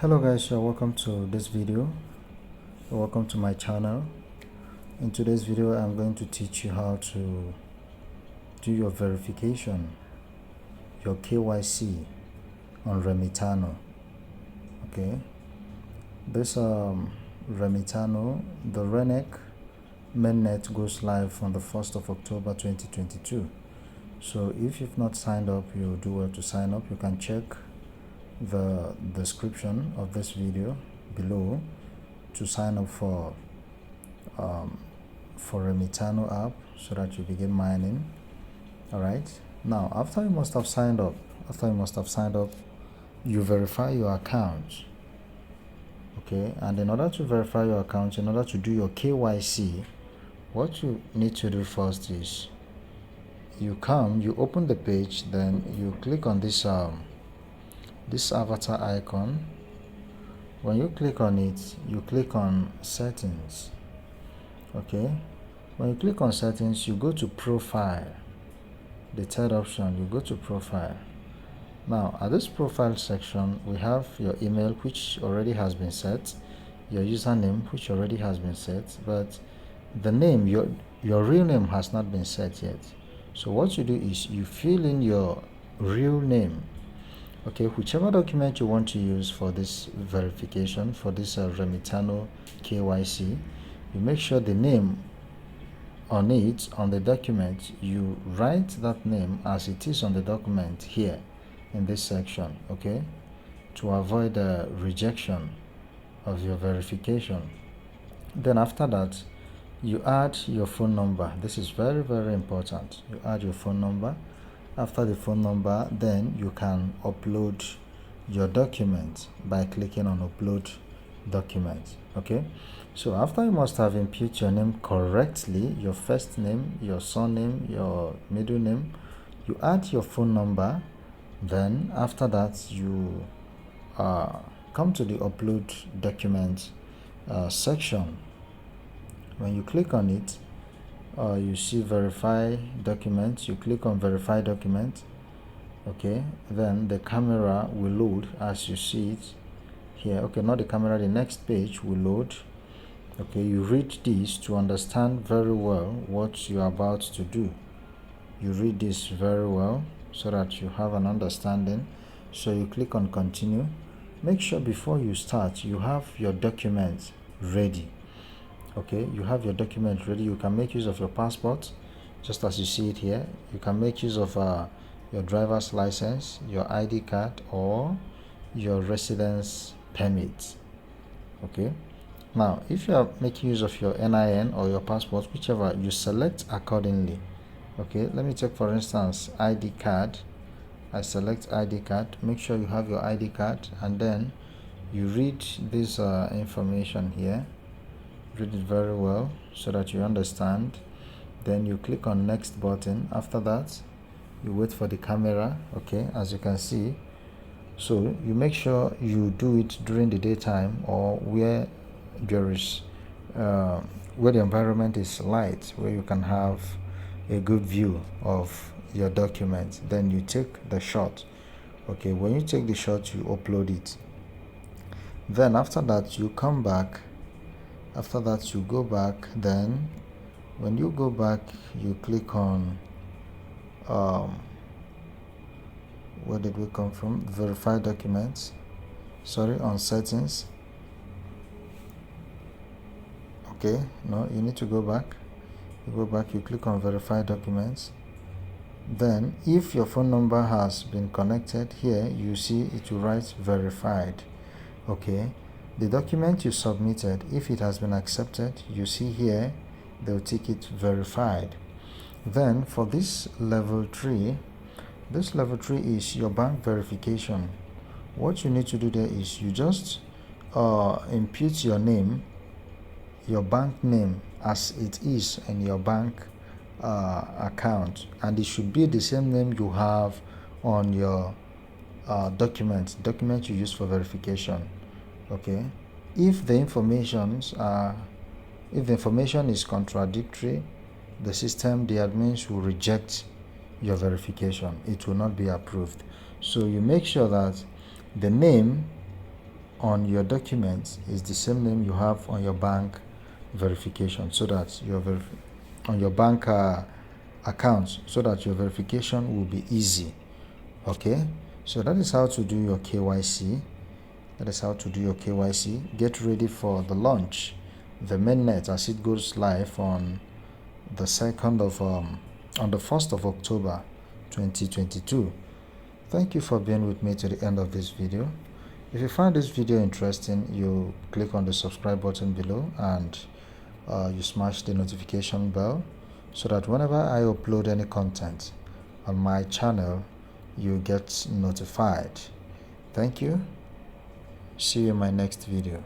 Hello guys, welcome to this video. Welcome to my channel. In today's video I'm going to teach you how to do your verification, your KYC on Remitano. Okay, this Remitano, the Renec MainNet goes live on the 1st of October 2022. So if you've not signed up, you do well to sign up. You can check the description of this video below to sign up for Remitano app so that you begin mining. All right, now after you must have signed up, you verify your account. Okay, and in order to verify your account, in order to do your KYC, what you need to do first is you open the page, then you click on this avatar icon. When you click on it, you click on settings. Okay, when you click on settings, you go to profile. The third option, you go to profile. Now at this profile section, we have your email, which already has been set, your username, which already has been set, but the name, your real name has not been set yet. So what you do is you fill in your real name. Okay, whichever document you want to use for this verification, for this Remitano KYC, you make sure the name on it, on the document, you write that name as it is on the document here in this section, okay, to avoid the rejection of your verification. Then after that, you add your phone number. This is very, very important. You add your phone number. After the phone number, then you can upload your document by clicking on upload document. Okay, so after you must have input your name correctly, your first name, your surname, your middle name, you add your phone number. Then after that, you come to the upload document section. When you click on it, you see verify document. You click on verify document. Okay, then the camera will load as you see it here. Okay, not the camera, the next page will load. Okay, you read this to understand very well what you are about to do. You read this very well so that you have an understanding. So you click on continue. Make sure before you start you have your document ready. Okay, you have your document ready. You can make use of your passport, just as you see it here. You can make use of your driver's license, your ID card, or your residence permit. Okay, now if you are making use of your NIN or your passport, whichever, you select accordingly. Okay, let me take for instance ID card. I select ID card. Make sure you have your ID card, and then you read this information here. Read it very well so that you understand. Then you click on next button. After that, you wait for the camera. Okay, as you can see. So you make sure you do it during the daytime or where there is where the environment is light, where you can have a good view of your document. Then you take the shot. Okay, when you take the shot, you upload it. Then after that, you come back. After that, you go back. Then when you go back, you click on where did we come from? Verify documents. Sorry, on settings. Okay, no, you need to go back. You go back, you click on verify documents. Then if your phone number has been connected, here you see it will write verified. Okay, the document you submitted, if it has been accepted, you see here they'll tick it verified. Then for this level 3, this level 3 is your bank verification. What you need to do there is you just input your name, your bank name as it is in your bank account, and it should be the same name you have on your document you use for verification. Okay, if the information is contradictory, the admins will reject your verification. It will not be approved. So you make sure that the name on your documents is the same name you have on your bank verification, so that your on your bank account, so that your verification will be easy. Okay, so that is how to do your KYC. That is how to do your KYC. Get ready for the launch, the mainnet, as it goes live on the 1st of October 2022. Thank you for being with me to the end of this video. If you found this video interesting, you click on the subscribe button below, and you smash the notification bell, so that whenever I upload any content on my channel, you get notified. Thank you. See you in my next video.